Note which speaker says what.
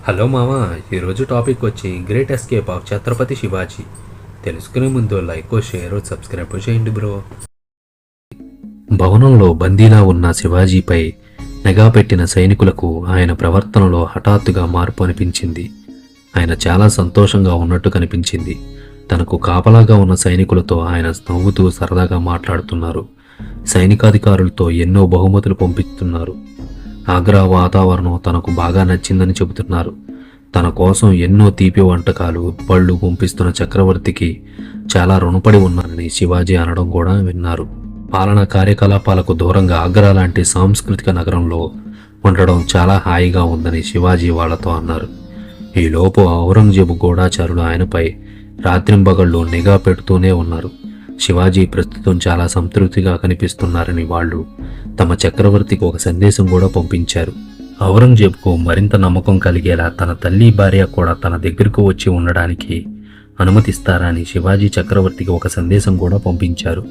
Speaker 1: Hello మామ, ఈరోజు topic వచ్చి great escape of Chhatrapati Shivaji. తెలుసుకునే ముందు లైక్ షేర్ సబ్స్క్రైబ్ చేయండి బ్రో. భవనంలో బందీలా ఉన్న శివాజీపై నిఘా పెట్టిన సైనికులకు ఆయన ప్రవర్తనలో హఠాత్తుగా మార్పు అనిపించింది. ఆయన చాలా సంతోషంగా ఉన్నట్టు కనిపించింది. తనకు కాపలాగా ఉన్న సైనికులతో ఆయన నవ్వుతూ సరదాగా మాట్లాడుతున్నారు. సైనికాధికారులతో ఎన్నో బహుమతులు పంపిస్తున్నారు. ఆగ్రా వాతావరణం తనకు బాగా నచ్చిందని చెబుతున్నారు. తన కోసం ఎన్నో తీపి వంటకాలు పళ్ళు పంపిస్తున్న చక్రవర్తికి చాలా రుణపడి ఉన్నానని శివాజీ అనడం కూడా విన్నారు. పాలనా కార్యకలాపాలకు దూరంగా ఆగ్రా లాంటి సాంస్కృతిక నగరంలో ఉండడం చాలా హాయిగా ఉందని శివాజీ వాళ్లతో అన్నారు. ఈలోపు ఔరంగజేబు గూఢాచారులు ఆయనపై రాత్రింబగళ్ళు నిఘా పెడుతూనే ఉన్నారు. శివాజీ ప్రస్తుతం చాలా సంతృప్తిగా కనిపిస్తున్నారని వాళ్ళు తమ చక్రవర్తికి ఒక సందేశం కూడా పంపించారు. ఔరంగజేబుకు మరింత నమ్మకం కలిగేలా తన తల్లి భార్య కూడా తన దగ్గరకు వచ్చి ఉండడానికి అనుమతిస్తారని శివాజీ చక్రవర్తికి ఒక సందేశం కూడా పంపించారు.